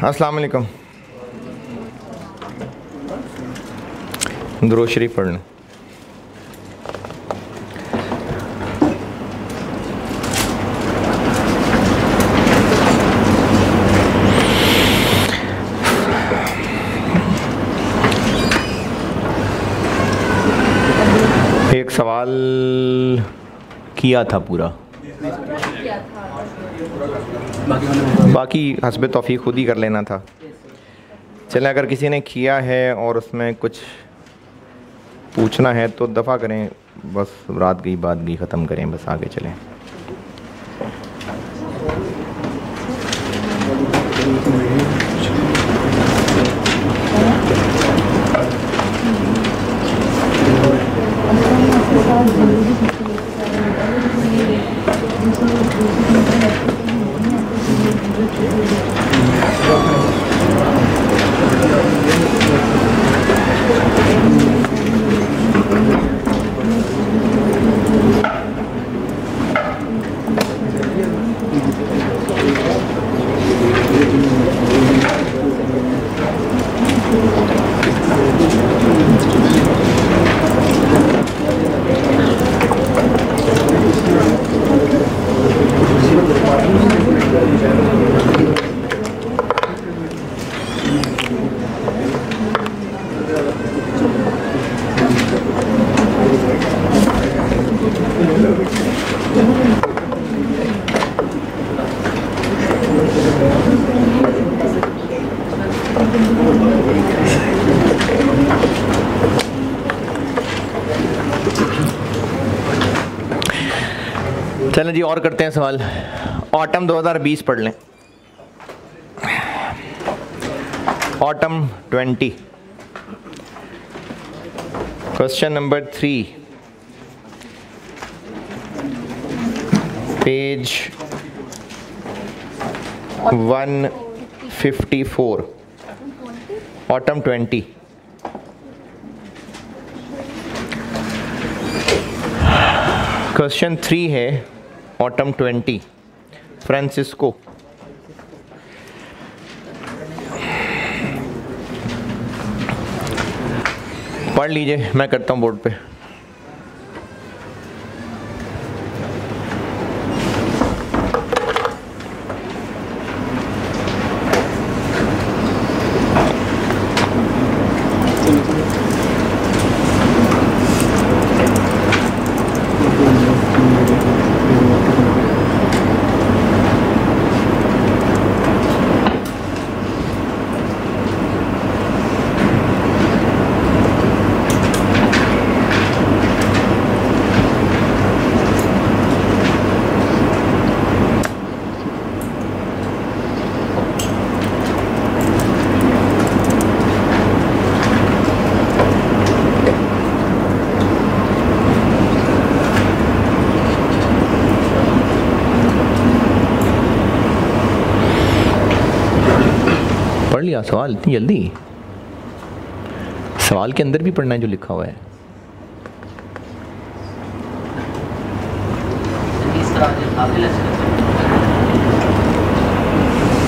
अस्सलाम वालेकुम। दुरूद शरीफ पढ़ लें। एक सवाल किया था पूरा, बाकी हस्बे तौफीक खुद ही कर लेना था। चलें, अगर किसी ने किया है और उसमें कुछ पूछना है तो दफ़ा करें, बस रात गई बात गई, ख़त्म करें, बस आगे चलें। चलें जी, और करते हैं सवाल। ऑटम 2020 पढ़ लें। Autumn 20, question number 3, page 154, autumn 20। Question 3 है ऑटम 20, फ्रांसिस्को। पढ़ लीजिए, मैं करता हूँ बोर्ड पे। पढ़ लिया सवाल इतनी जल्दी? सवाल के अंदर भी पढ़ना है जो लिखा हुआ है।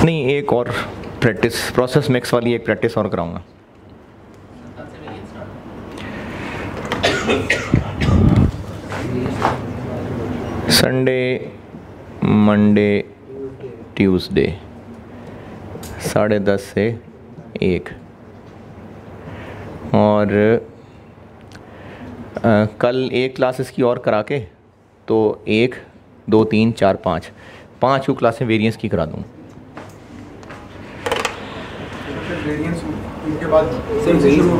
नहीं, एक और प्रैक्टिस, प्रोसेस मिक्स वाली एक प्रैक्टिस और कराऊंगा। संडे, मंडे, ट्यूसडे 10:30 से 1, और कल एक क्लास इसकी और करा के तो 1, 2, 3, 4, 5 को क्लासें वेरिएंस की करा दूँ।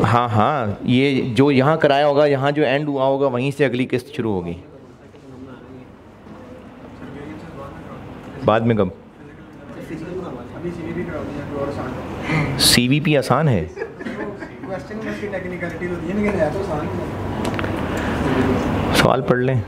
हाँ हाँ, ये जो यहाँ कराया होगा, यहाँ जो एंड हुआ होगा वहीं से अगली किस्त शुरू होगी। बाद में कब? CVP आसान है। सवाल पढ़ लें।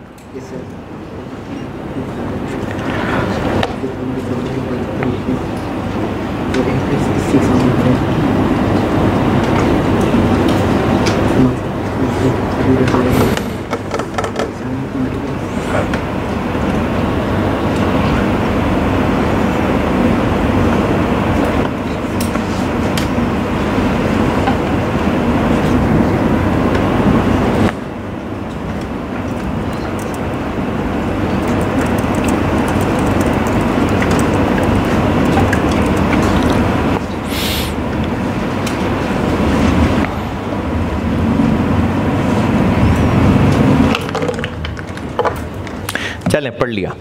चलें, पढ़ लिया।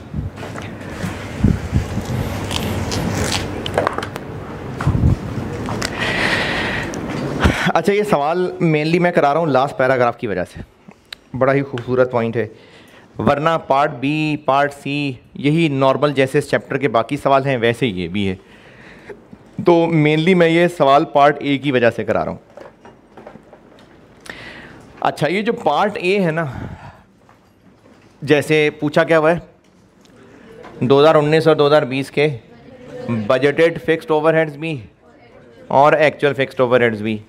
अच्छा, ये सवाल मेनली मैं करा रहा हूँ लास्ट पैराग्राफ की वजह से, बड़ा ही खूबसूरत पॉइंट है, वरना पार्ट बी, पार्ट सी यही नॉर्मल जैसे इस चैप्टर के बाकी सवाल हैं वैसे ये भी है। तो मेनली मैं ये सवाल पार्ट ए की वजह से करा रहा हूँ। अच्छा, ये जो पार्ट ए है ना, जैसे पूछा क्या हुआ है 2019 और 2020 के बजटेड फिक्स्ड ओवरहेड्स भी और एक्चुअल फिक्स्ड ओवरहेड्स भी।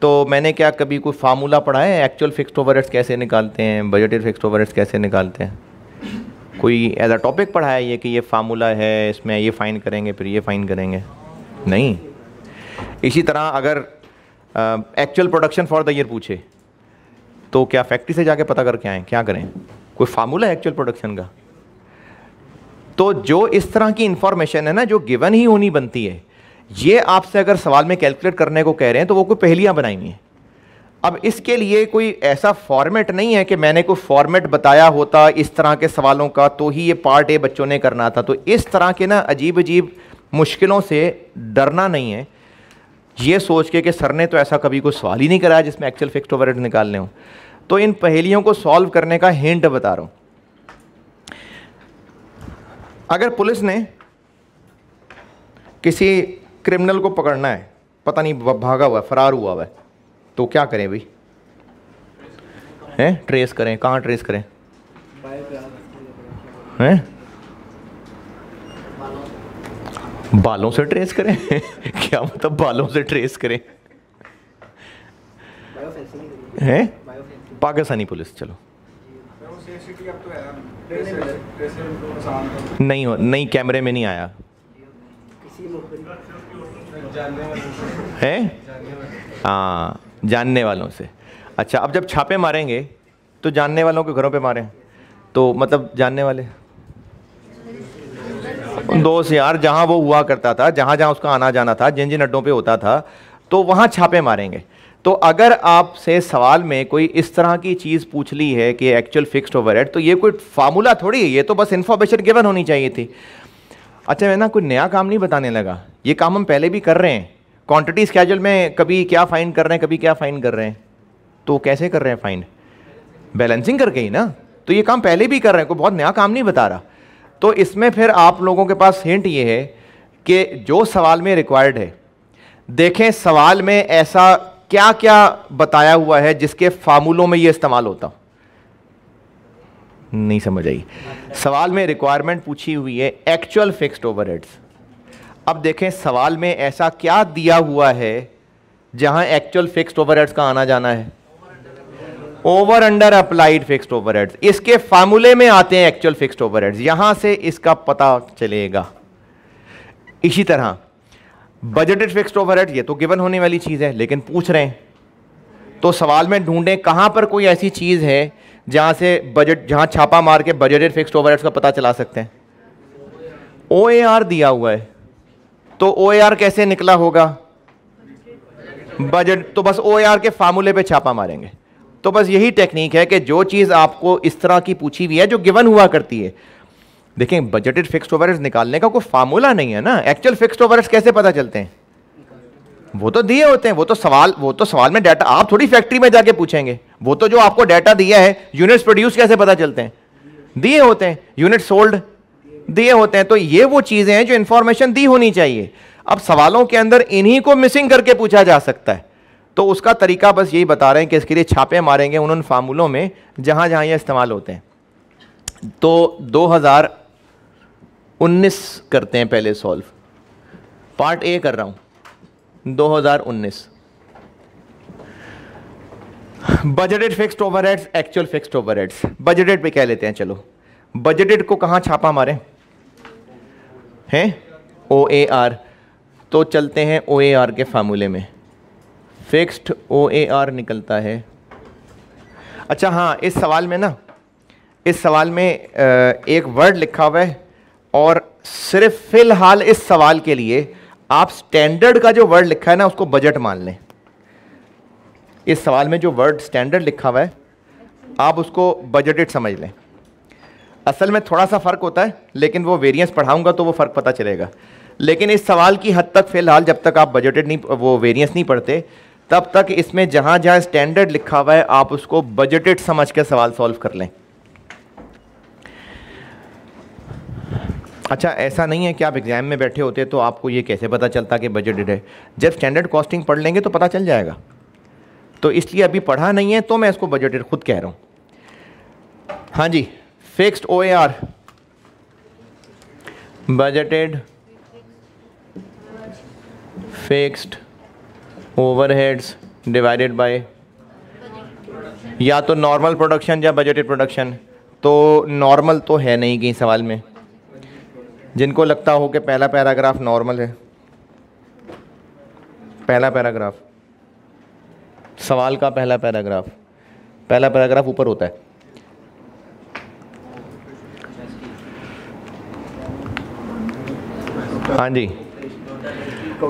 तो मैंने क्या कभी कोई फार्मूला पढ़ा है एक्चुअल फिक्स्ड ओवरहेड्स कैसे निकालते हैं, बजटेड फिक्स्ड ओवरहेड्स कैसे निकालते हैं? कोई एज अ टॉपिक पढ़ा है ये कि ये फार्मूला है, इसमें ये फाइंड करेंगे फिर ये फाइंड करेंगे? नहीं। इसी तरह अगर actual production for the year पूछे तो क्या फैक्ट्री से जाके पता करके आएँ? क्या करें? कोई फार्मूला है एक्चुअल प्रोडक्शन का? तो जो इस तरह की इंफॉर्मेशन है ना, जो गिवन ही होनी बनती है, ये आपसे अगर सवाल में कैलकुलेट करने को कह रहे हैं तो वो कोई पहेलियां बनाई हुई हैं। अब इसके लिए कोई ऐसा फॉर्मेट नहीं है कि मैंने कोई फॉर्मेट बताया होता इस तरह के सवालों का तो ही ये पार्ट ए बच्चों ने करना था। तो इस तरह के ना अजीब अजीब मुश्किलों से डरना नहीं है, ये सोच के कि सर ने तो ऐसा कभी कोई सवाल ही नहीं कराया जिसमें एक्चुअल फिक्स्ड ओवरहेड निकालने हो। तो इन पहेलियों को सॉल्व करने का हिंट बता रहा हूँ। अगर पुलिस ने किसी क्रिमिनल को पकड़ना है, पता नहीं भागा हुआ है, फरार हुआ हुआ है, तो क्या करें भाई? हैं? ट्रेस करें। कहाँ ट्रेस करें? हैं? बालों से ट्रेस करें? क्या मतलब बालों से ट्रेस करें? हैं? पाकिस्तानी पुलिस, चलो नहीं हो, नहीं कैमरे में नहीं आया है। हाँ, जानने वालों से। अच्छा, अब जब छापे मारेंगे तो जानने वालों के घरों पे मारें, तो मतलब जानने वाले दोस्त यार, जहाँ वो हुआ करता था, जहाँ जहाँ उसका आना जाना था, जिन जिन अड्डों पे होता था, तो वहाँ छापे मारेंगे। तो अगर आपसे सवाल में कोई इस तरह की चीज़ पूछ ली है कि एक्चुअल फिक्स्ड ओवरहेड, तो ये कोई फार्मूला थोड़ी है, ये तो बस इन्फॉर्मेशन गिवन होनी चाहिए थी। अच्छा, मैं ना कोई नया काम नहीं बताने लगा, ये काम हम पहले भी कर रहे हैं। क्वांटिटी स्केड्यूल में कभी क्या फाइंड कर रहे हैं, कभी क्या फाइंड कर रहे हैं। तो कैसे कर रहे हैं फाइंड? बैलेंसिंग करके ही ना। तो ये काम पहले भी कर रहे हैं, कोई बहुत नया काम नहीं बता रहा। तो इसमें फिर आप लोगों के पास हिंट ये है कि जो सवाल में रिक्वायर्ड है, देखें सवाल में ऐसा क्या क्या बताया हुआ है जिसके फार्मूलों में ये इस्तेमाल होता। नहीं समझ आई? सवाल में रिक्वायरमेंट पूछी हुई है एक्चुअल फिक्स्ड ओवरहेड्स। अब देखें सवाल में ऐसा क्या दिया हुआ है जहां एक्चुअल फिक्स्ड ओवरहेड्स का आना जाना है? Over under applied fixed overheads. इसके फार्मूले में आते हैं एक्चुअल फिक्स्ड ओवरहेड्स, यहां से इसका पता चलेगा। इसी तरह बजटेड फिक्स्ड ओवरहेड, ये तो गिवन होने वाली चीज है, लेकिन पूछ रहे हैं तो सवाल में ढूंढें कहां पर कोई ऐसी चीज है जहां से बजट, जहां छापा मार के बजटेड फिक्स्ड ओवरहेड्स का पता चला सकते हैं। OAR दिया हुआ है, तो OAR कैसे निकला होगा? बजट, तो बस OAR के फार्मूले पे छापा मारेंगे। तो बस यही टेक्निक है कि जो चीज आपको इस तरह की पूछी हुई है जो गिवन हुआ करती है। देखें, बजटेड फिक्स्ड ओवरहेड्स निकालने का कोई फार्मूला नहीं है ना। एक्चुअल फिक्स्ड ओवरहेड्स कैसे पता चलते हैं? वो तो दिए होते हैं, वो तो सवाल में डाटा, आप थोड़ी फैक्ट्री में जाके पूछेंगे। वो तो जो आपको डाटा दिया है, यूनिट्स प्रोड्यूस कैसे पता चलते हैं? दिए होते हैं। यूनिट सोल्ड दिए होते हैं। तो ये वो चीजें हैं जो इंफॉर्मेशन दी होनी चाहिए। अब सवालों के अंदर इन्हीं को मिसिंग करके पूछा जा सकता है। तो उसका तरीका बस यही बता रहे हैं कि इसके लिए छापे मारेंगे उन फार्मूलों में जहां जहां ये इस्तेमाल होते हैं। तो 2019 करते हैं पहले सॉल्व। पार्ट ए कर रहा हूं, 2019। Budgeted fixed overheads, actual fixed overheads. Budgeted पे कह लेते हैं, चलो बजटेड को कहां छापा मारें? हैं OAR। तो चलते हैं OAR के फार्मूले में। फिक्स्ड OAR निकलता है। अच्छा हाँ, इस सवाल में ना, इस सवाल में एक वर्ड लिखा हुआ है और सिर्फ फिलहाल इस सवाल के लिए आप स्टैंडर्ड का जो वर्ड लिखा है ना उसको बजट मान लें। इस सवाल में जो वर्ड स्टैंडर्ड लिखा हुआ है आप उसको बजटेड समझ लें। असल में थोड़ा सा फ़र्क होता है, लेकिन वो वेरिएंस पढ़ाऊंगा तो वो फ़र्क पता चलेगा। लेकिन इस सवाल की हद तक फ़िलहाल जब तक आप बजटेड नहीं, वो वेरिएंस नहीं पढ़ते, तब तक इसमें जहाँ जहाँ स्टैंडर्ड लिखा हुआ है आप उसको बजटेड समझ के सवाल सॉल्व कर लें। अच्छा, ऐसा नहीं है कि आप एग्ज़ाम में बैठे होते तो आपको ये कैसे पता चलता कि बजटेड है। जब स्टैंडर्ड कॉस्टिंग पढ़ लेंगे तो पता चल जाएगा। तो इसलिए अभी पढ़ा नहीं है तो मैं इसको बजटेड खुद कह रहा हूँ। हाँ जी, fixed OAR, budgeted fixed overheads divided by या तो नॉर्मल प्रोडक्शन या बजटेड प्रोडक्शन। तो नॉर्मल तो है नहीं कहीं सवाल में। जिनको लगता हो कि पहला पैराग्राफ नॉर्मल है, पहला पैराग्राफ, सवाल का पहला पैराग्राफ ऊपर होता है। हाँ जी,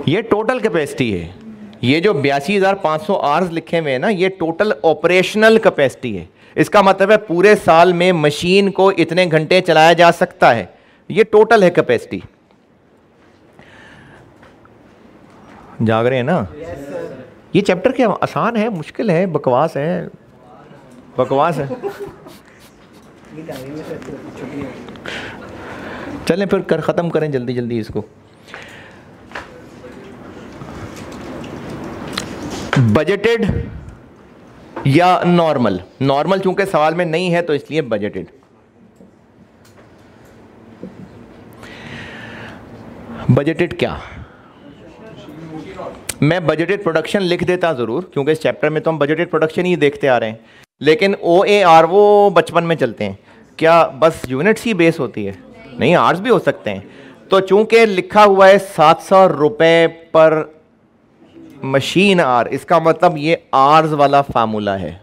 ये टोटल कैपेसिटी है। ये जो 82,500 आवर्स लिखे हुए हैं ना, ये टोटल ऑपरेशनल कैपेसिटी है। इसका मतलब है पूरे साल में मशीन को इतने घंटे चलाया जा सकता है। ये टोटल है कैपेसिटी। जाग रहे हैं ना? ये चैप्टर क्या आसान है, मुश्किल है, बकवास है? बकवास है। चलें फिर ख़त्म करें जल्दी जल्दी इसको। बजटेड या नॉर्मल? नॉर्मल चूंकि सवाल में नहीं है तो इसलिए बजटेड। बजटेड क्या? मैं बजटेड प्रोडक्शन लिख देता ज़रूर, क्योंकि इस चैप्टर में तो हम बजटेड प्रोडक्शन ही देखते आ रहे हैं। लेकिन OAR वो बचपन में चलते हैं। क्या बस यूनिट्स ही बेस होती है? नहीं, आर्स भी हो सकते हैं। तो चूंकि लिखा हुआ है 700 रुपये पर मशीन आर, इसका मतलब ये आर्स वाला फार्मूला है।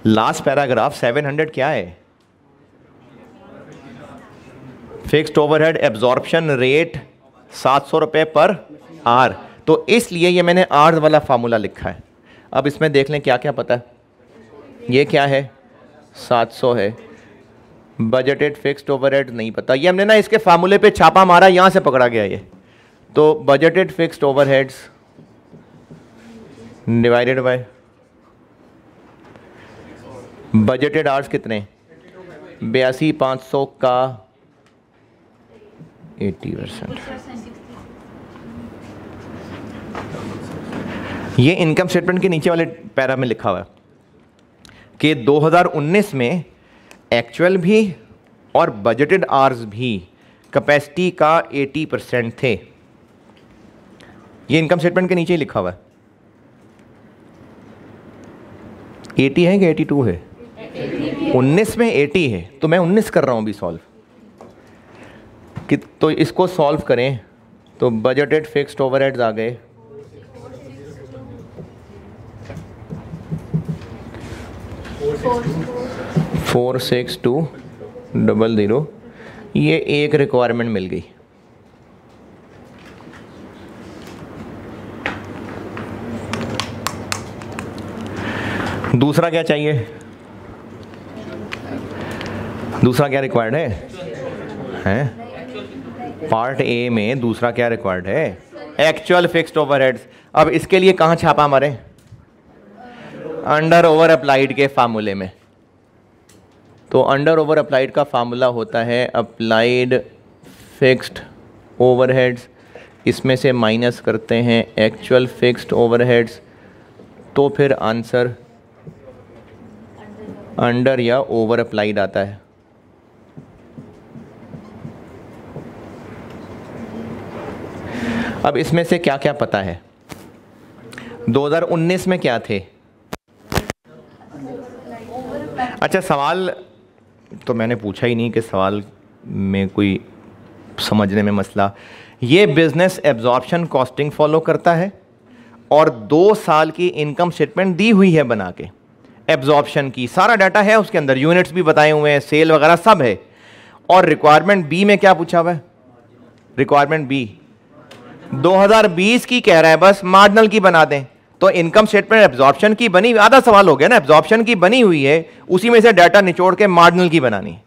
लास्ट पैराग्राफ 700 क्या है? फिक्स्ड ओवरहेड एब्जॉर्प्शन रेट 700 रुपये पर आर। तो इसलिए ये मैंने आर्स वाला फार्मूला लिखा है। अब इसमें देख लें क्या क्या पता है। ये क्या है? 700 है। बजटेड फिक्स्ड ओवरहेड नहीं पता, ये हमने ना इसके फार्मूले पे छापा मारा, यहां से पकड़ा गया ये। तो budgeted fixed overheads divided bye budgeted hours कितने? 82,500 का 80%। ये इनकम स्टेटमेंट के नीचे वाले पैरा में लिखा हुआ है कि 2019 में एक्चुअल भी और बजटेड आवर्स भी कैपेसिटी का 80% थे। ये इनकम स्टेटमेंट के नीचे ही लिखा हुआ है। 80 है कि 82 है? 19 में 80 है, तो मैं 19 कर रहा हूं अभी सॉल्व कि, तो इसको सॉल्व करें तो बजटेड फिक्स्ड ओवरहेड्स आ गए 46200। ये एक रिक्वायरमेंट मिल गई। दूसरा क्या चाहिए? दूसरा क्या रिक्वायर्ड है? पार्ट ए में दूसरा क्या रिक्वायर्ड है? Actual fixed overheads. अब इसके लिए कहां छापा मारे? अंडर ओवर अप्लाइड के फार्मूले में। तो अंडर ओवर अप्लाइड का फार्मूला होता है अप्लाइड फिक्स्ड ओवरहेड्स, इसमें से माइनस करते हैं एक्चुअल फिक्स्ड ओवरहेड्स, तो फिर आंसर अंडर या ओवर अप्लाइड आता है। अब इसमें से क्या क्या पता है? 2019 में क्या थे? अच्छा, सवाल तो मैंने पूछा ही नहीं कि सवाल में कोई समझने में मसला। ये बिजनेस एब्जॉर्प्शन कॉस्टिंग फॉलो करता है और 2 साल की इनकम स्टेटमेंट दी हुई है बना के एब्जॉर्प्शन की, सारा डाटा है उसके अंदर, यूनिट्स भी बताए हुए हैं, सेल वगैरह सब है। और रिक्वायरमेंट बी में क्या पूछा हुआ है? रिक्वायरमेंट बी 2020 की कह रहा है, बस मार्जिनल की बना दें। तो इनकम स्टेटमेंट एब्जॉर्प्शन की बनी, आधा सवाल हो गया ना, एब्जॉर्प्शन की बनी हुई है, उसी में से डाटा निचोड़ के मार्जिनल की बनानी।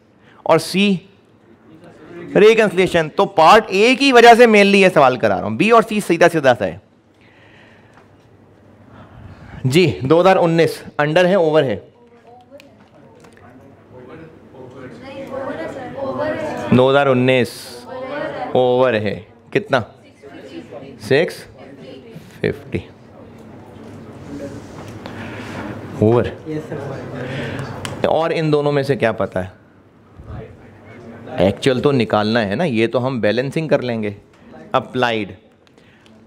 और सी रिकंसिलिएशन। तो पार्ट ए की वजह से मेनली ये सवाल करा रहा हूं, बी और सी सीधा सीधा सा है जी। 2019 अंडर है ओवर है? 2019 ओवर है कितना? 650 ओवर। और इन दोनों में से क्या पता है? एक्चुअल तो निकालना है ना, ये तो हम बैलेंसिंग कर लेंगे। अप्लाइड,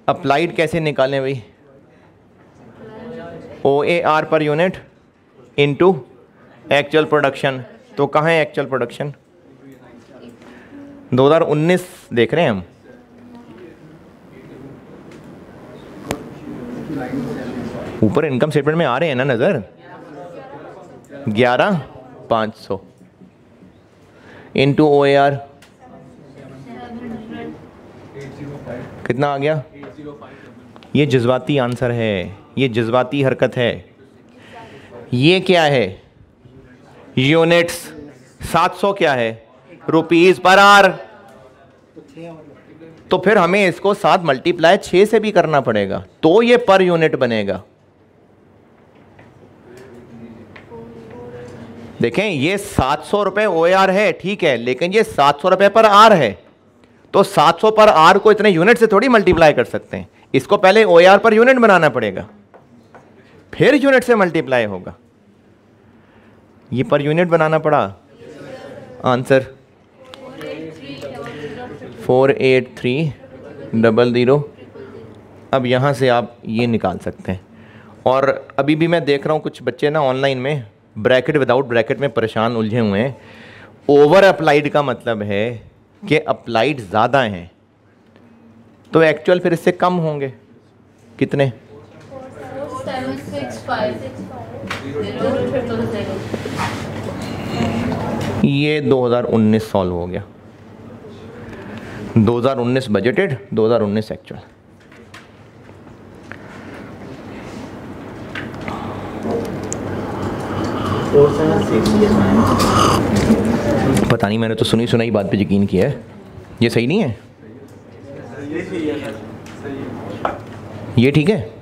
अप्लाइड कैसे निकालें भाई? OAR per unit into actual production. तो कहाँ है एक्चुअल प्रोडक्शन? 2019 देख रहे हैं हम। ऊपर इनकम स्टेटमेंट में आ रहे हैं ना नजर, 11,500 इनटू OAR कितना आ गया? ये जज्बाती आंसर है, ये जज्बाती हरकत है। ये क्या है? यूनिट्स। 700 क्या है? Rupees per hour. तो फिर हमें इसको 7 मल्टीप्लाई 6 से भी करना पड़ेगा, तो ये पर यूनिट बनेगा। देखें, ये 700 रुपए OAR है, ठीक है, लेकिन ये 700 रुपए पर आर है। तो 700 पर आर को इतने यूनिट से थोड़ी मल्टीप्लाई कर सकते हैं, इसको पहले OAR पर यूनिट बनाना पड़ेगा, फिर यूनिट से मल्टीप्लाई होगा। ये पर यूनिट बनाना पड़ा। आंसर 48300। अब यहां से आप ये निकाल सकते हैं। और अभी भी मैं देख रहा हूं कुछ बच्चे ना ऑनलाइन में ब्रैकेट विदाउट ब्रैकेट में परेशान उलझे हुए हैं। ओवर अप्लाइड का मतलब है कि अप्लाइड ज़्यादा हैं, तो एक्चुअल फिर इससे कम होंगे। कितने? 765। ये 2019 सॉल्व हो गया। 2019 बजटेड, 2019 एक्चुअल। पता नहीं, मैंने तो सुनी सुनाई बात पे यकीन किया है। ये सही नहीं है? ये ठीक है?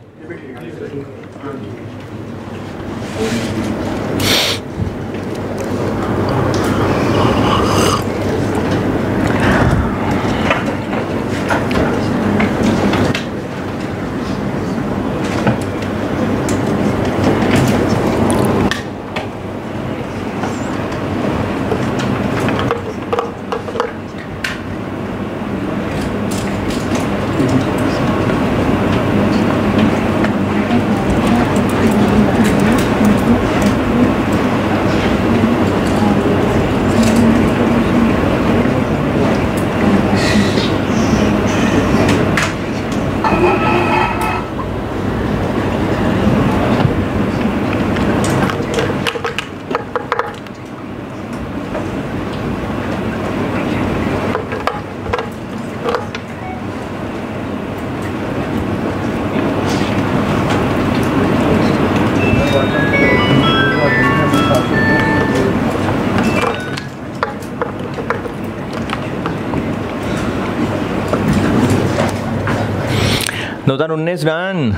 उन्नीस गान।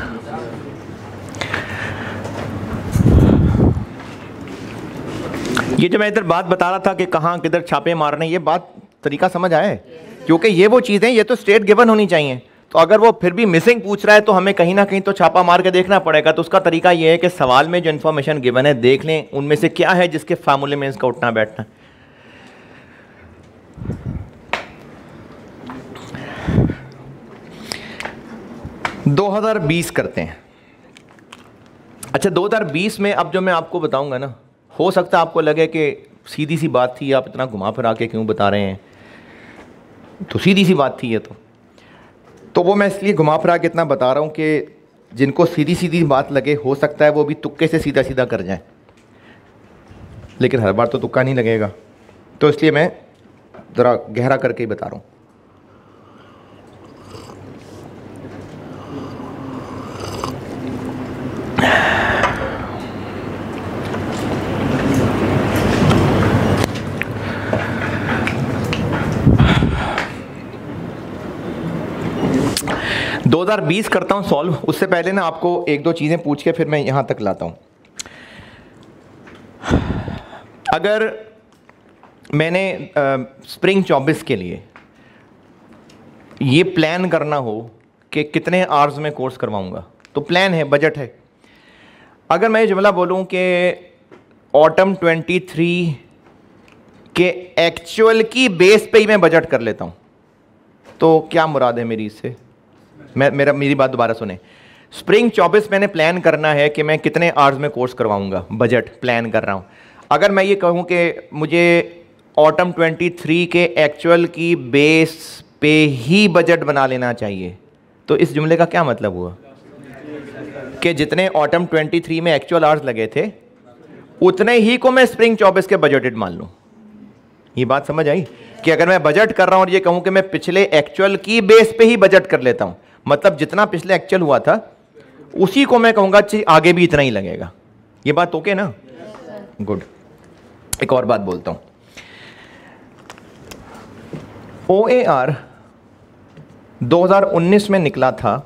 ये जो मैं इधर बात बता रहा था कि कहाँ किधर छापे मारने, ये बात तरीका समझ आए? क्योंकि ये वो चीज़ें, ये तो स्टेट गिवन होनी चाहिए। तो अगर वो फिर भी मिसिंग पूछ रहा है तो हमें कहीं ना कहीं तो छापा मार के देखना पड़ेगा। तो उसका तरीका ये है कि सवाल में जो इन्फॉर्मेशन गिवन है देख लें उनमें से क्या है जिसके फार्मूले में इसका उठना बैठना। 2020 करते हैं। अच्छा, 2020 में अब जो मैं आपको बताऊंगा ना, हो सकता है आपको लगे कि सीधी सी बात थी, आप इतना घुमा फिरा के क्यों बता रहे हैं, तो सीधी सी बात थी ये तो वो मैं इसलिए घुमा फिरा के इतना बता रहा हूँ कि जिनको सीधी सीधी बात लगे हो सकता है वो भी तुक्के से सीधा सीधा कर जाएं, लेकिन हर बार तो तुक्का नहीं लगेगा, तो इसलिए मैं ज़रा गहरा करके ही बता रहा हूँ। 2020 करता हूँ सॉल्व। उससे पहले ना आपको एक दो चीज़ें पूछ के फिर मैं यहाँ तक लाता हूँ। अगर मैंने स्प्रिंग 24 के लिए ये प्लान करना हो कि कितने आवर्स में कोर्स करवाऊँगा, तो प्लान है, बजट है। अगर मैं ये जुमला बोलूँ कि ऑटम 23 के एक्चुअल की बेस पे ही मैं बजट कर लेता हूँ, तो क्या मुराद है मेरी इससे? मेरी बात दोबारा सुने। स्प्रिंग 24 मैंने प्लान करना है कि मैं कितने आवर्स में कोर्स करवाऊँगा, बजट प्लान कर रहा हूँ। अगर मैं ये कहूँ कि मुझे ऑटम 23 के एक्चुअल की बेस पे ही बजट बना लेना चाहिए, तो इस जुमले का क्या मतलब हुआ? कि जितने ऑटम 23 में एक्चुअल आवर्स लगे थे उतने ही को मैं स्प्रिंग 24 के बजटेड मान लूँ। ये बात समझ आई? कि अगर मैं बजट कर रहा हूँ और ये कहूँ कि मैं पिछले एक्चुअल की बेस पे ही बजट कर लेता हूँ, मतलब जितना पिछले एक्चुअल हुआ था उसी को मैं कहूँगा आगे भी इतना ही लगेगा। ये बात ओके ना? गुड। एक और बात बोलता हूँ। OAR 2019 में निकला था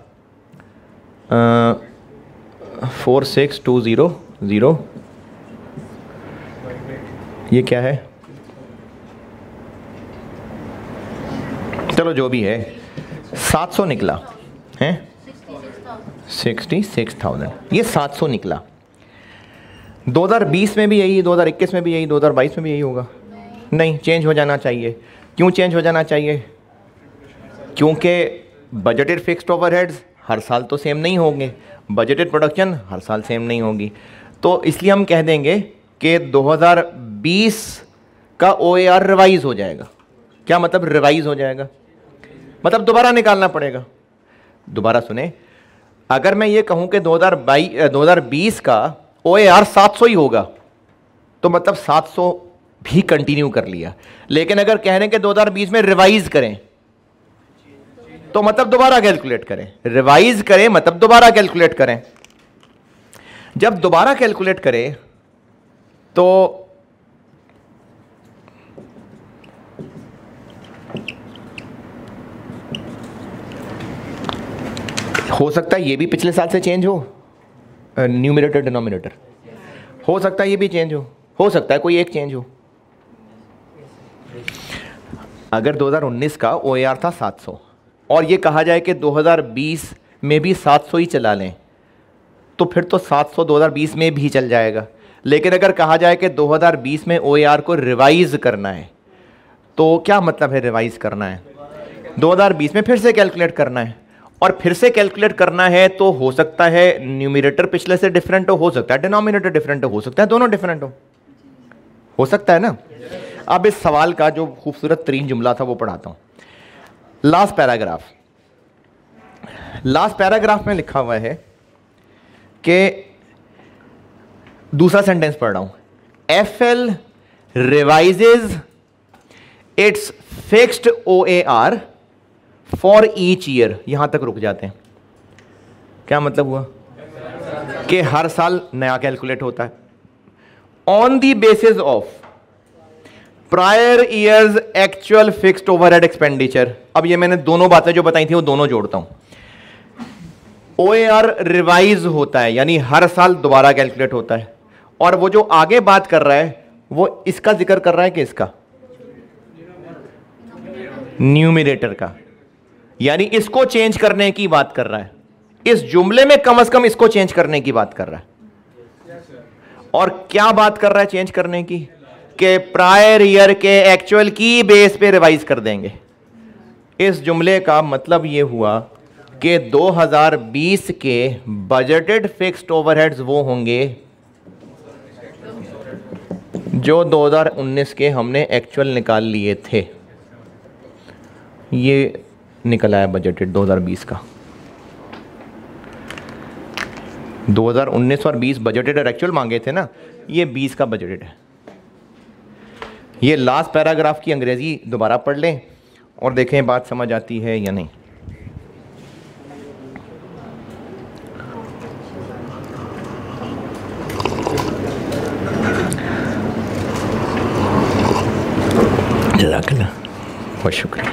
46200। ये क्या है? चलो जो भी है, 700 निकला है, 66,000। ये 700 निकला। 2020 में भी यही, 2021 में भी यही, 2022 में भी यही होगा? नहीं, चेंज हो जाना चाहिए। क्यों चेंज हो जाना चाहिए? क्योंकि बजटेड फिक्स्ड ओवरहेड्स हर साल तो सेम नहीं होंगे, बजटेड प्रोडक्शन हर साल सेम नहीं होगी। तो इसलिए हम कह देंगे कि 2020 का OAR रिवाइज हो जाएगा। क्या मतलब रिवाइज हो जाएगा? मतलब दोबारा निकालना पड़ेगा। दोबारा सुने, अगर मैं ये कहूँ कि 2020 का OAR 700 ही होगा, तो मतलब 700 भी कंटिन्यू कर लिया। लेकिन अगर कह रहे हैं कि 2020 में रिवाइज करें, तो मतलब दोबारा कैलकुलेट करें। रिवाइज करें मतलब दोबारा कैलकुलेट करें। जब दोबारा कैलकुलेट करें तो हो सकता है ये भी पिछले साल से चेंज हो, न्यूमरेटर डिनोमिनेटर। हो सकता है ये भी चेंज हो सकता है कोई एक चेंज हो। अगर 2019 का OAR था 700 और ये कहा जाए कि 2020 में भी 700 ही चला लें, तो फिर तो 700 2020 में भी चल जाएगा। लेकिन अगर कहा जाए कि 2020 में OAR को रिवाइज करना है, तो क्या मतलब है रिवाइज करना है? 2020 में फिर से कैलकुलेट करना है, और फिर से कैलकुलेट करना है तो हो सकता है न्यूमरेटर पिछले से डिफरेंट हो सकता है डिनोमिनेटर डिफरेंट हो सकता है दोनों डिफरेंट हो सकता है ना। अब इस सवाल का जो खूबसूरत तरीन जुमला था वो पढ़ाता हूं। लास्ट पैराग्राफ में लिखा हुआ है कि दूसरा सेंटेंस पढ़ रहा हूं, FL revises it's fixed OAR for each year. यहां तक रुक जाते हैं। क्या मतलब हुआ? कि हर साल नया कैलकुलेट होता है on the basis of prior years actual fixed overhead expenditure. अब ये मैंने दोनों बातें जो बताई थी वो दोनों जोड़ता हूं। OAR रिवाइज होता है यानी हर साल दोबारा कैलकुलेट होता है, और वो जो आगे बात कर रहा है वो इसका जिक्र कर रहा है कि इसका न्यूमरेटर का, यानी इसको चेंज करने की बात कर रहा है। इस जुमले में कम से कम इसको चेंज करने की बात कर रहा है। और क्या बात कर रहा है चेंज करने की? कि प्रायर ईयर के एक्चुअल की बेस पे रिवाइज कर देंगे। इस जुमले का मतलब यह हुआ कि 2020 के बजटेड फिक्स्ड ओवरहेड्स वो होंगे जो 2019 के हमने एक्चुअल निकाल लिए थे। ये निकल आया बजटेड 2020 का। 2019 और 20 बजटेड और एक्चुअल मांगे थे ना, ये 20 का बजटेड है। ये लास्ट पैराग्राफ की अंग्रेजी दोबारा पढ़ लें और देखें बात समझ आती है या नहीं। जज़ाकल्लाह, बहुत शुक्रिया।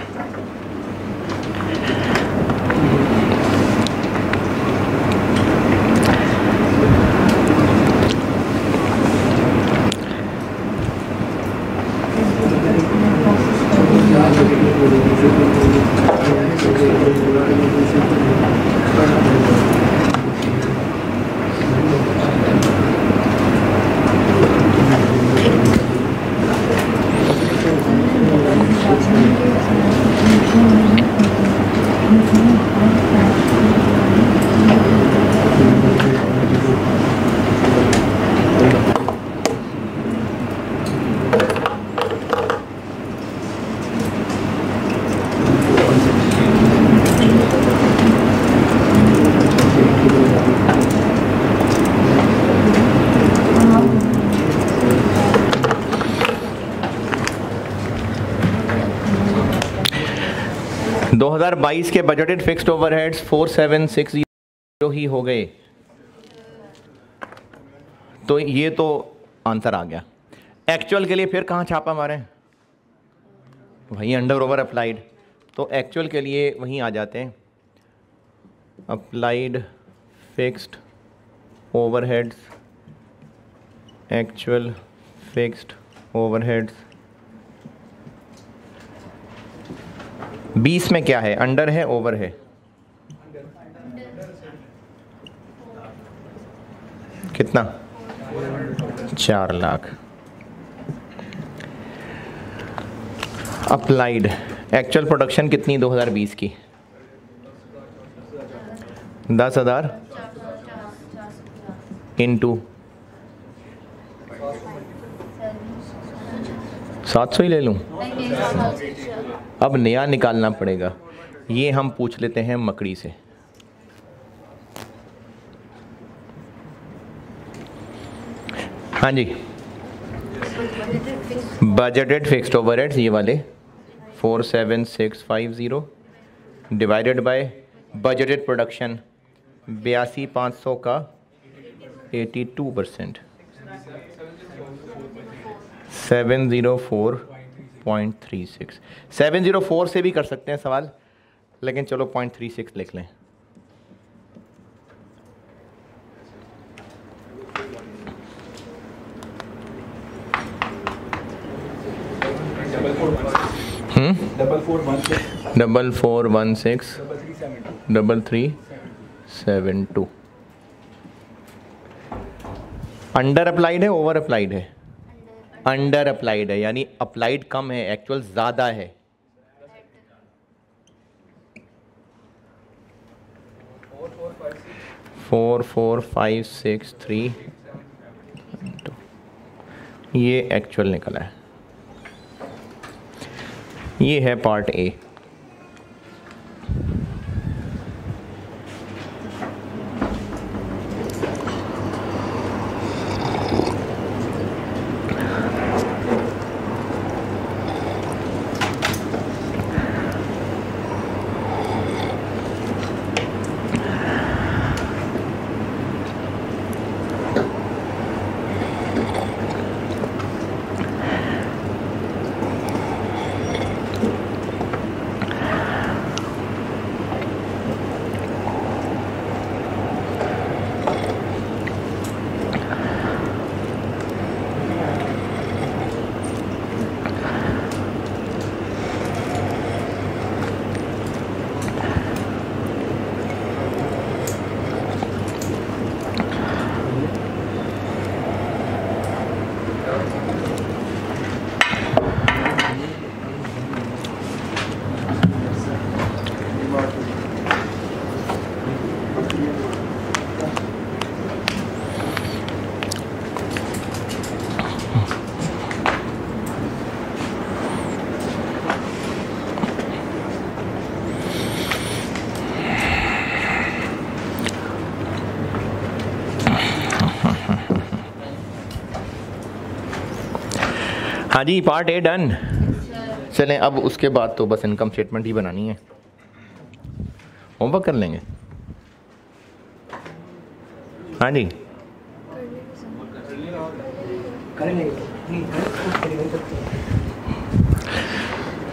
2022 के बजटेड फिक्स्ड ओवरहेड्स 4760 ही हो गए। तो ये तो आंसर आ गया। एक्चुअल के लिए फिर कहाँ छापा मारें, वहीं अंडर ओवर अप्लाइड। तो एक्चुअल के लिए वहीं आ जाते हैं, applied fixed overheads, actual fixed overheads. 20 में क्या है, अंडर है ओवर है? कितना? 4 लाख। अप्लाइड एक्चुअल प्रोडक्शन कितनी 2020 की? 10,000 इंटू 700 ही ले लूँ? अब नया निकालना पड़ेगा। ये हम पूछ लेते हैं मकड़ी से। हाँ जी, बजटेड फिक्स्ड ओवरहेड्स ये वाले 47650 डिवाइडेड बाय बजटेड प्रोडक्शन 82,500 का 82%, 704.36। 704 से भी कर सकते हैं सवाल, लेकिन चलो 0.36 लिख लें। डबल 416 3372। अंडर अप्लाइड है ओवर अप्लाइड है? अंडर अप्लाइड है, यानी अप्लाइड कम है, एक्चुअल ज़्यादा है। फोर 4563 ये एक्चुअल निकला है। ये है पार्ट ए। हाँ जी, पार्ट ए डन। चलें, अब उसके बाद तो बस इनकम स्टेटमेंट ही बनानी है। होमवर्क कर लेंगे? हाँ जी,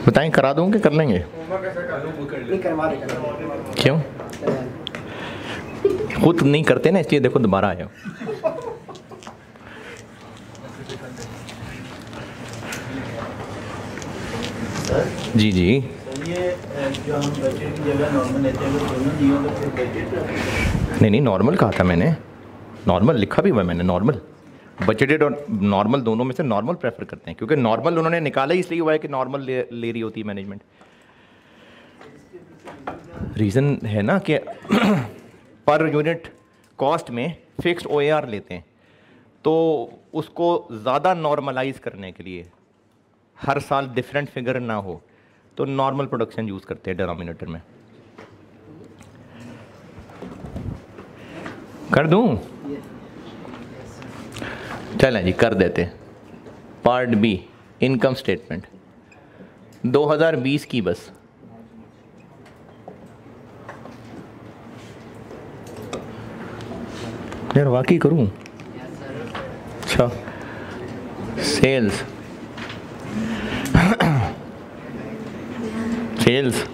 बताएं, करा दूँ कि कर लेंगे? क्यों? खुद नहीं करते ना, इसलिए देखो दोबारा आया। जी जी, जो हम बजट की जगह नॉर्मल लेते हैं, दोनों दिए तो फिर बजट। नहीं नॉर्मल कहा था मैंने, नॉर्मल लिखा भी हुआ है मैंने। नॉर्मल, बजटेड और नॉर्मल दोनों में से नॉर्मल प्रेफर करते हैं, क्योंकि नॉर्मल उन्होंने निकाला ही इसलिए हुआ है कि नॉर्मल ले रही होती है मैनेजमेंट। रीज़न है ना कि पर यूनिट कॉस्ट में फिक्स्ड OAR लेते हैं, तो उसको ज़्यादा नॉर्मलाइज करने के लिए, हर साल डिफरेंट फिगर ना हो, तो नॉर्मल प्रोडक्शन यूज़ करते हैं डिनोमिनेटर में। कर दूं? चलें जी, कर देते। पार्ट बी, इनकम स्टेटमेंट 2020 की बस। यार वाकई करूँ? अच्छा, सेल्स सेल्स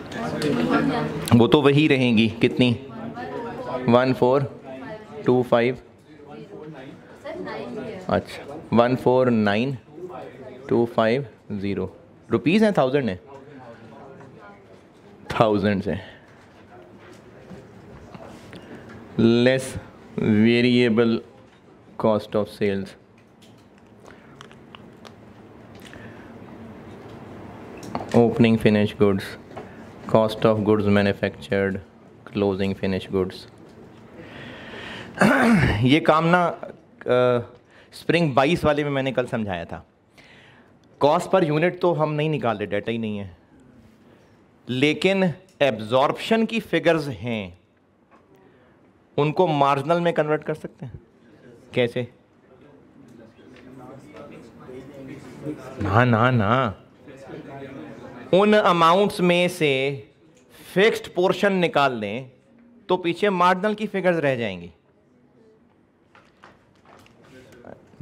वो तो वही रहेंगी कितनी, 1425, अच्छा 149250 रुपीज़ हैं, 1000 है, 1000 है। Less variable cost of sales, opening finish goods, cost of goods manufactured, closing finish goods. ये काम ना स्प्रिंग 22 वाले में मैंने कल समझाया था। कॉस्ट पर यूनिट तो हम नहीं निकाल रहे, डाटा ही नहीं है, लेकिन एब्जॉर्प्शन की फिगर्स हैं, उनको मार्जिनल में कन्वर्ट कर सकते हैं। कैसे? ना ना ना, उन अमाउंट्स में से फिक्स्ड पोर्शन निकाल दें तो पीछे मार्जिनल की फिगर्स रह जाएंगी।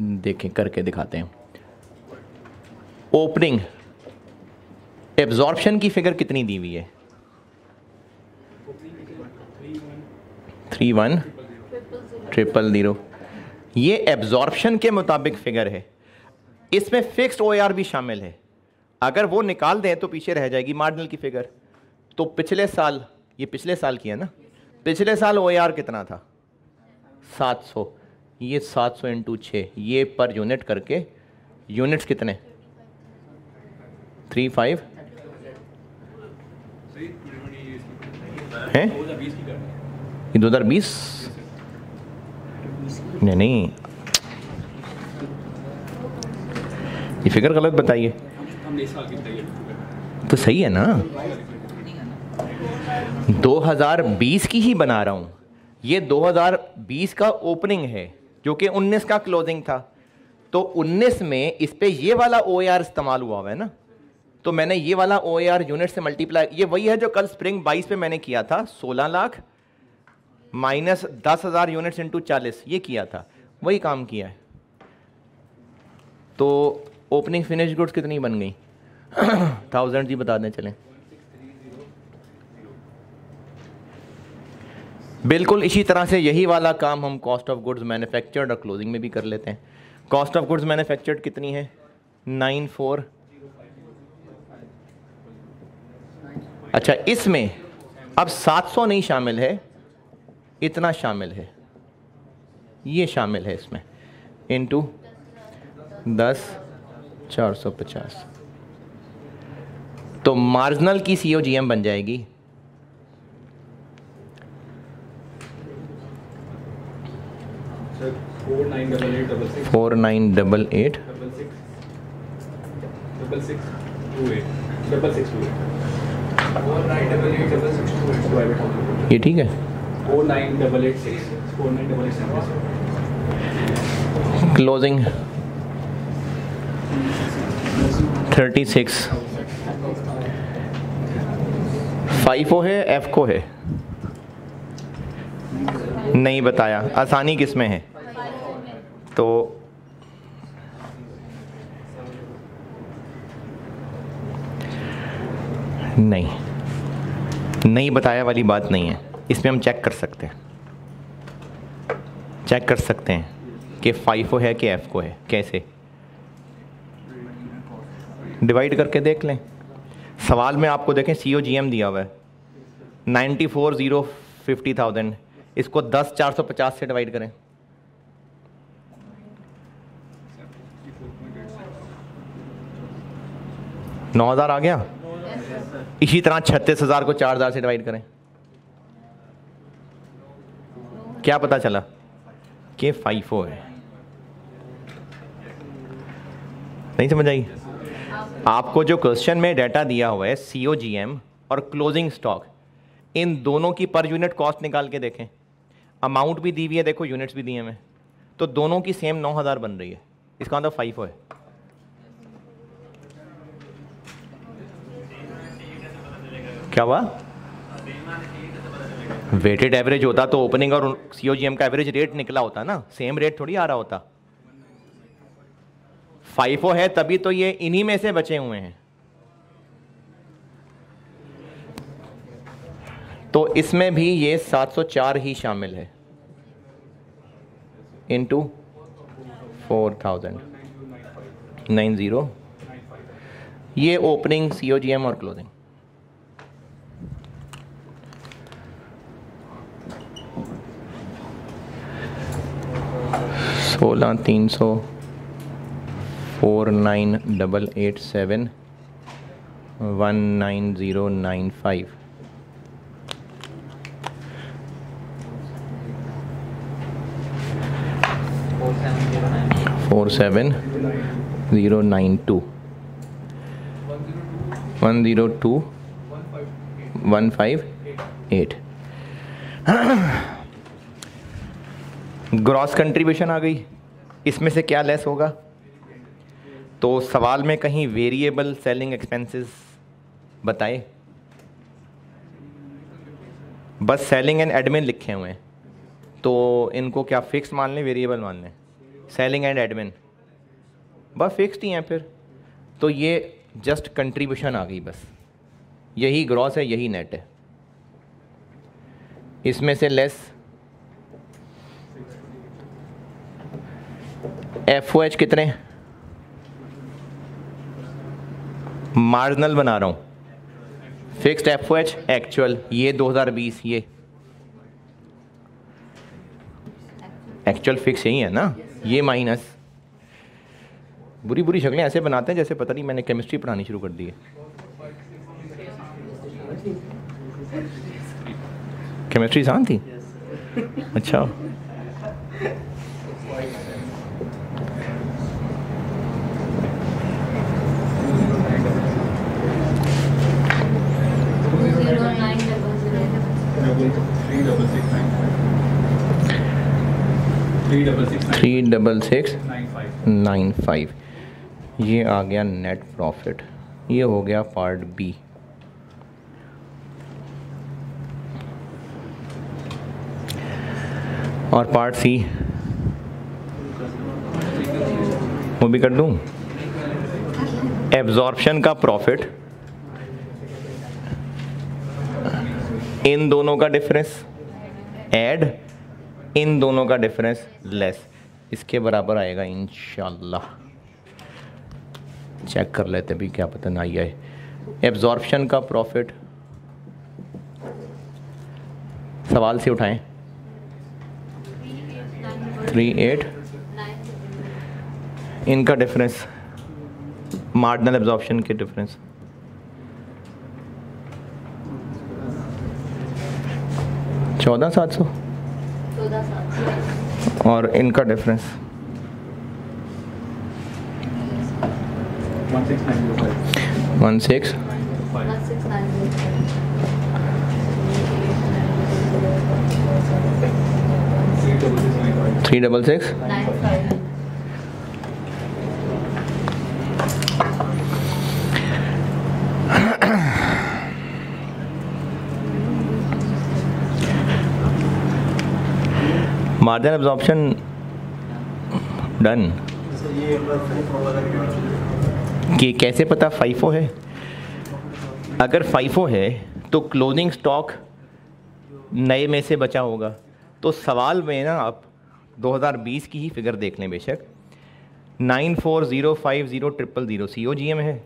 देखें, करके दिखाते हैं। ओपनिंग एब्जॉर्प्शन की फिगर कितनी दी हुई है? 31000। ये एब्जॉर्प्शन के मुताबिक फिगर है, इसमें फिक्स्ड ओआर भी शामिल है। अगर वो निकाल दें तो पीछे रह जाएगी मार्जिनल की फिगर। तो पिछले साल, ये पिछले साल की है ना, पिछले साल ओआर कितना था? 700। ये 700 इंटू 6, ये पर यूनिट करके यूनिट्स कितने? 35 हैं? ये 2020 नहीं, ये फिगर गलत बताइए तो सही है ना। 2020 की ही बना रहा हूं। ये 2020 का ओपनिंग है जो कि 19 का क्लोजिंग था, तो 19 में इस पे ये वाला ओआर इस्तेमाल हुआ है ना, तो मैंने ये वाला ओआर यूनिट से मल्टीप्लाई, ये वही है जो कल स्प्रिंग 22 पे मैंने किया था, 16 लाख माइनस 10,000 यूनिट्स इंटू 40, ये किया था, वही काम किया है। तो ओपनिंग फिनिश गुड्स कितनी बन गई? 1000 जी बता दें चलें। बिल्कुल इसी तरह से यही वाला काम हम कॉस्ट ऑफ गुड्स मैन्युफैक्चर्ड और क्लोजिंग में भी कर लेते हैं। कॉस्ट ऑफ गुड्स मैन्युफैक्चर्ड कितनी है? 94। अच्छा, इसमें अब 700 नहीं शामिल है, इतना शामिल है, ये शामिल है इसमें, इंटू 10 450। तो मार्जिनल की COGM बन जाएगी 4988 ये ठीक है। 4988 क्लोजिंग 36। 5 है, F को है, नहीं बताया, आसानी किस में है? तो नहीं बताया वाली बात नहीं है, इसमें हम चेक कर सकते हैं, चेक कर सकते हैं कि 5 है कि F को है। कैसे? डिवाइड करके देख लें। सवाल में आपको देखें COGM दिया हुआ है 94,050,000, इसको 10 450 से डिवाइड करें, $9,000 आ गया। इसी तरह 36,000 को 4,000 से डिवाइड करें, क्या पता चला कि 5 है। नहीं समझ आई? आपको जो क्वेश्चन में डाटा दिया हुआ है COGM और क्लोजिंग स्टॉक, इन दोनों की पर यूनिट कॉस्ट निकाल के देखें। अमाउंट भी दी हुई है, देखो यूनिट्स भी दिए हमें, तो दोनों की सेम 9,000 बन रही है, इसका मतलब 5 है। क्या हुआ? वेटेड एवरेज होता तो ओपनिंग और सीओजीएम का एवरेज रेट निकला होता ना, सेम रेट थोड़ी आ रहा होता। FIFO है तभी तो ये इन्हीं में से बचे हुए हैं। तो इसमें भी ये 704 ही शामिल है इनटू 4090, ये ओपनिंग सीओजीएम और क्लोजिंग। सोलह 300 49887 19095 47092 102158। ग्रॉस कंट्रीब्यूशन आ गई। इसमें से क्या लेस होगा? तो सवाल में कहीं वेरिएबल सेलिंग एक्सपेंसेस बताए, बस सेलिंग एंड एडमिन लिखे हुए हैं, तो इनको क्या फिक्स मान लें वेरिएबल मान लें? सेलिंग एंड एडमिन बस फिक्स्ड ही हैं फिर, तो ये जस्ट कंट्रीब्यूशन आ गई बस। यही ग्रॉस है, यही नेट है। इसमें से लेस FOH कितने? मार्जिनल बना रहा हूं, फिक्स्ड FOH एक्चुअल, ये 2020, ये एक्चुअल फिक्स यही है ना, ये माइनस। बुरी बुरी शक्लें ऐसे बनाते हैं जैसे पता नहीं मैंने केमिस्ट्री पढ़ानी शुरू कर दी है। केमिस्ट्री आसान थी? अच्छा। Three double six 95। ये आ गया नेट प्रॉफिट। ये हो गया पार्ट बी। और पार्ट सी वो भी कर दूं। एब्जॉर्प्शन का प्रॉफिट, इन दोनों का डिफरेंस ऐड, इन दोनों का डिफरेंस लेस, इसके बराबर आएगा इंशाल्लाह। चेक कर लेते भी, क्या पता ना ही आए। एब्जॉर्प्शन का प्रॉफिट सवाल से उठाएं, 38, इनका डिफरेंस मार्जिनल एब्जॉर्प्शन के डिफरेंस 14,700 और इनका डिफरेंस 16 366 मार्जिन एब्जॉर्प्शन डन। कि कैसे पता FIFO है? अगर FIFO है तो क्लोजिंग स्टॉक नए में से बचा होगा। तो सवाल में ना आप 2020 की ही फिगर देख लें बेशक, 94050000 COGM है।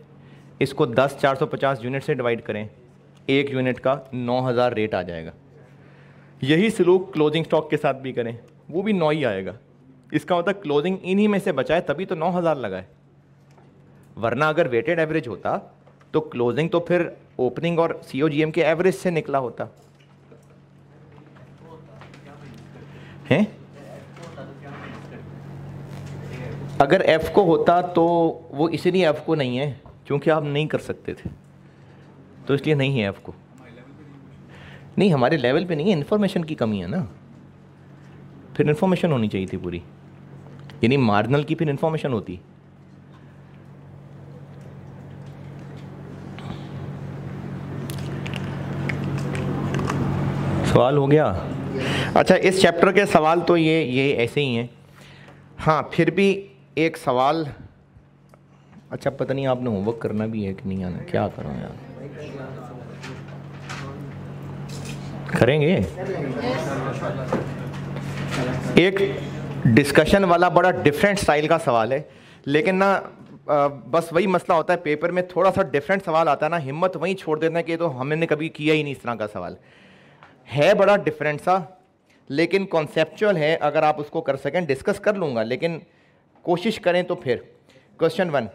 इसको 10,450 यूनिट से डिवाइड करें, एक यूनिट का 9,000 रेट आ जाएगा। यही सलूक क्लोजिंग स्टॉक के साथ भी करें, वो भी 9 ही आएगा। इसका मतलब क्लोजिंग इन्हीं में से बचा है, तभी तो 9,000 लगा है। वरना अगर वेटेड एवरेज होता तो क्लोजिंग तो फिर ओपनिंग और COGM के एवरेज से निकला होता है। अगर F को होता तो वो इसलिए F को नहीं है क्योंकि आप नहीं कर सकते थे, तो इसलिए नहीं है F को। नहीं, हमारे लेवल पे नहीं है, इन्फॉर्मेशन की कमी है ना। फिर इन्फॉर्मेशन होनी चाहिए थी पूरी, यानी मार्जिनल की फिर इन्फॉर्मेशन होती। सवाल हो गया। अच्छा, इस चैप्टर के सवाल तो ये ऐसे ही हैं। हाँ, फिर भी एक सवाल, अच्छा पता नहीं आपने होमवर्क करना भी है कि नहीं आना, क्या करूँ यार, करेंगे। एक डिस्कशन वाला बड़ा डिफरेंट स्टाइल का सवाल है, लेकिन ना बस वही मसला होता है, पेपर में थोड़ा सा डिफरेंट सवाल आता है ना, हिम्मत वहीं छोड़ देते हैं कि तो हमने कभी किया ही नहीं इस तरह का सवाल है। बड़ा डिफरेंट सा, लेकिन कॉन्सेप्चुअल है। अगर आप उसको कर सकें, डिस्कस कर लूँगा, लेकिन कोशिश करें तो फिर। क्वेश्चन 1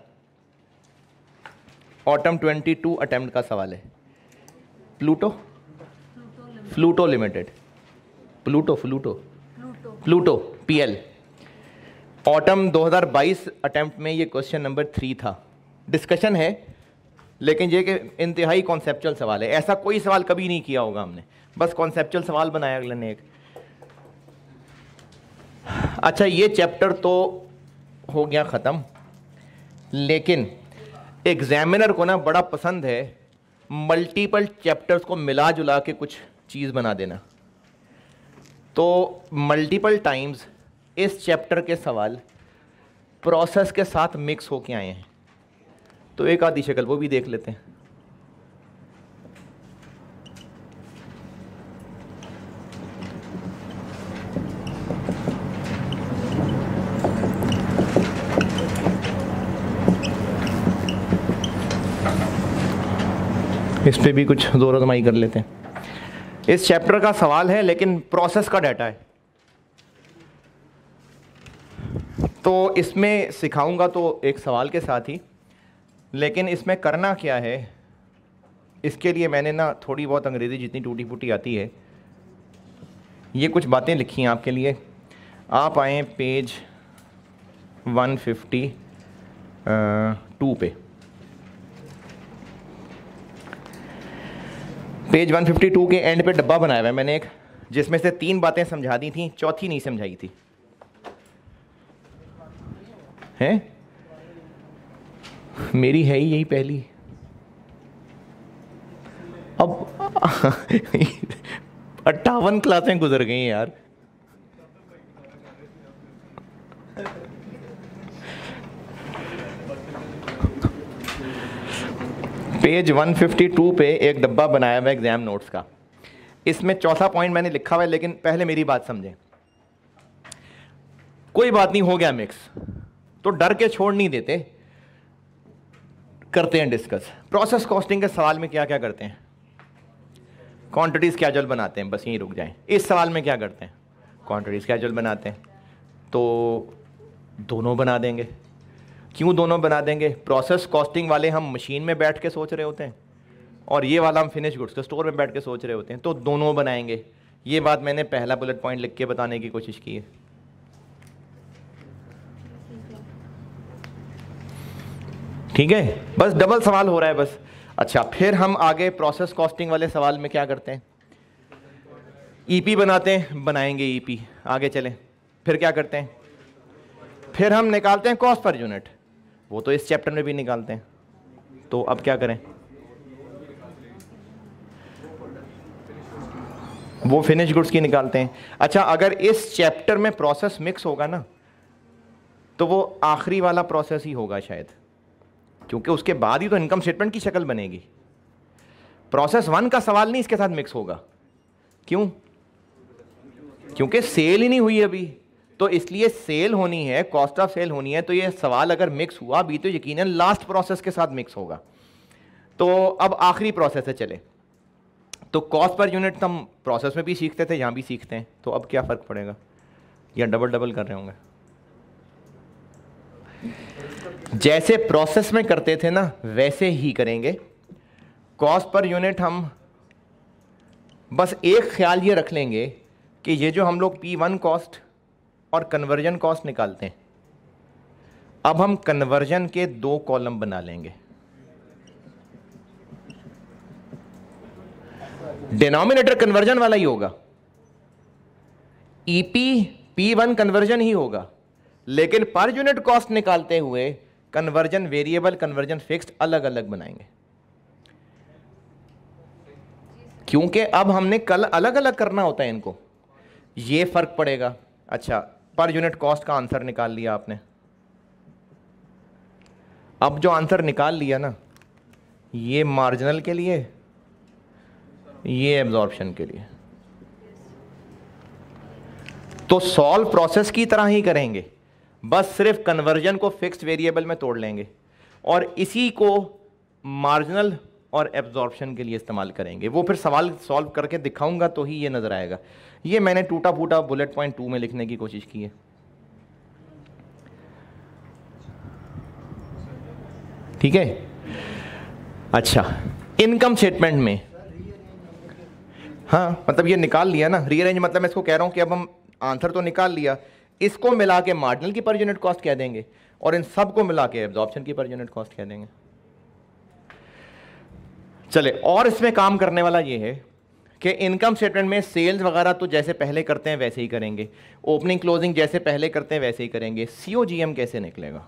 ऑटम 22 अटेम्प्ट का सवाल है। Pluto limited, Pluto PL, autumn 2022 attempt में ये क्वेश्चन नंबर 3 था। डिस्कशन है, लेकिन ये कि इंतहाई कॉन्सेप्चुअल सवाल है। ऐसा कोई सवाल कभी नहीं किया होगा हमने, बस कॉन्सेप्चुअल सवाल बनाया अगले ने एक। अच्छा, ये चैप्टर तो हो गया ख़त्म, लेकिन एग्जामिनर को ना बड़ा पसंद है मल्टीपल चैप्टर्स को मिला जुला के कुछ चीज़ बना देना। तो मल्टीपल टाइम्स इस चैप्टर के सवाल प्रोसेस के साथ मिक्स होके आए हैं, तो एक आधी शक्ल वो भी देख लेते हैं। इस पे भी कुछ जोर आजमाई कर लेते हैं। इस चैप्टर का सवाल है, लेकिन प्रोसेस का डाटा है, तो इसमें सिखाऊंगा तो एक सवाल के साथ ही, लेकिन इसमें करना क्या है, इसके लिए मैंने ना थोड़ी बहुत अंग्रेज़ी जितनी टूटी फूटी आती है, ये कुछ बातें लिखी हैं आपके लिए। आप आएँ पेज 152 पे। पेज 152 के एंड पे डब्बा बनाया हुआ है मैंने एक, जिसमें से 3 बातें समझा दी थी, चौथी नहीं समझाई थी। है मेरी है ही यही पहली। अब 58 क्लासें गुजर गई हैं यार। पेज 152 पे एक डब्बा बनाया हुआ है एग्जाम नोट्स का। इसमें चौथा पॉइंट मैंने लिखा हुआ है, लेकिन पहले मेरी बात समझें। कोई बात नहीं, हो गया मिक्स, तो डर के छोड़ नहीं देते, करते हैं डिस्कस। प्रोसेस कॉस्टिंग के सवाल में क्या क्या करते हैं? क्वांटिटी स्केड्यूल बनाते हैं, बस यहीं रुक जाएं। इस सवाल में क्या करते हैं? क्वांटिटी स्केड्यूल बनाते हैं, तो दोनों बना देंगे। क्यों दोनों बना देंगे? प्रोसेस कॉस्टिंग वाले हम मशीन में बैठ के सोच रहे होते हैं, और ये वाला हम फिनिश गुड्स के स्टोर में बैठ के सोच रहे होते हैं, तो दोनों बनाएंगे। ये बात मैंने पहला बुलेट पॉइंट लिख के बताने की कोशिश की है। ठीक है, बस डबल सवाल हो रहा है बस। अच्छा, फिर हम आगे प्रोसेस कॉस्टिंग वाले सवाल में क्या करते हैं? ईपी बनाते हैं, बनाएंगे ईपी। आगे चलें, फिर क्या करते हैं? फिर हम निकालते हैं कॉस्ट पर यूनिट, वो तो इस चैप्टर में भी निकालते हैं। तो अब क्या करें? वो फिनिश गुड्स की निकालते हैं। अच्छा, अगर इस चैप्टर में प्रोसेस मिक्स होगा ना, तो वो आखिरी वाला प्रोसेस ही होगा शायद, क्योंकि उसके बाद ही तो इनकम स्टेटमेंट की शक्ल बनेगी। प्रोसेस 1 का सवाल नहीं इसके साथ मिक्स होगा। क्यों? क्योंकि सेल ही नहीं हुई अभी, तो इसलिए सेल होनी है, कॉस्ट ऑफ सेल होनी है, तो ये सवाल अगर मिक्स हुआ भी तो यकीनन लास्ट प्रोसेस के साथ मिक्स होगा। तो अब आखिरी प्रोसेस है, चले। तो कॉस्ट पर यूनिट हम प्रोसेस में भी सीखते थे, यहाँ भी सीखते हैं, तो अब क्या फ़र्क पड़ेगा? या डबल डबल कर रहे होंगे? जैसे प्रोसेस में करते थे ना, वैसे ही करेंगे। कॉस्ट पर यूनिट हम बस एक ख्याल ये रख लेंगे कि ये जो हम लोग P1 कॉस्ट और कन्वर्जन कॉस्ट निकालते हैं, अब हम कन्वर्जन के 2 कॉलम बना लेंगे। डिनोमिनेटर कन्वर्जन वाला ही होगा, ईपी P1 कन्वर्जन ही होगा, लेकिन पर यूनिट कॉस्ट निकालते हुए कन्वर्जन वेरिएबल, कन्वर्जन फिक्स्ड अलग अलग बनाएंगे। क्योंकि अब हमने कल अलग अलग करना होता है इनको, ये फर्क पड़ेगा। अच्छा, पर यूनिट कॉस्ट का आंसर निकाल लिया आपने। अब जो आंसर निकाल लिया ना, ये मार्जिनल के लिए, ये एब्जॉर्प्शन के लिए, तो सॉल्व प्रोसेस की तरह ही करेंगे, बस सिर्फ कन्वर्जन को फिक्स्ड वेरिएबल में तोड़ लेंगे और इसी को मार्जिनल और एब्जॉर्प्शन के लिए इस्तेमाल करेंगे। वो फिर सवाल सॉल्व करके दिखाऊंगा तो ही ये नजर आएगा। ये मैंने टूटा फूटा बुलेट पॉइंट 2 में लिखने की कोशिश की है। ठीक है। अच्छा, इनकम स्टेटमेंट में, हाँ मतलब ये निकाल लिया ना, रीअरेंज मतलब मैं इसको कह रहा हूं कि अब हम आंसर तो निकाल लिया, इसको मिला के मार्जिनल की पर यूनिट कॉस्ट कह देंगे और इन सब को मिला के एब्जॉर्प्शन की पर यूनिट कॉस्ट कह देंगे। चले, और इसमें काम करने वाला ये है कि इनकम स्टेटमेंट में सेल्स वगैरह तो जैसे पहले करते हैं वैसे ही करेंगे, ओपनिंग क्लोजिंग जैसे पहले करते हैं वैसे ही करेंगे। सीओजीएम कैसे निकलेगा?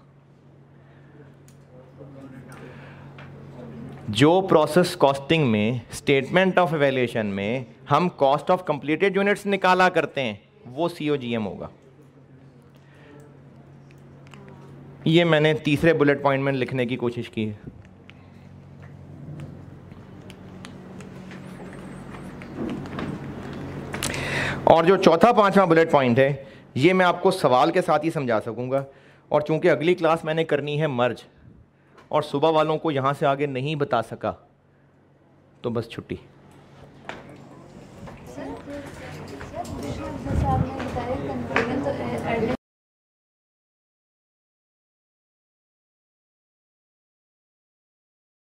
जो प्रोसेस कॉस्टिंग में, स्टेटमेंट ऑफ इवैल्यूएशन में हम कॉस्ट ऑफ कंप्लीटेड यूनिट्स निकाला करते हैं, वो सीओजीएम होगा। ये मैंने तीसरे बुलेट पॉइंट में लिखने की कोशिश की है। और जो चौथा पांचवा बुलेट पॉइंट है, ये मैं आपको सवाल के साथ ही समझा सकूंगा, और चूंकि अगली क्लास मैंने करनी है मर्ज और सुबह वालों को यहां से आगे नहीं बता सका, तो बस छुट्टी।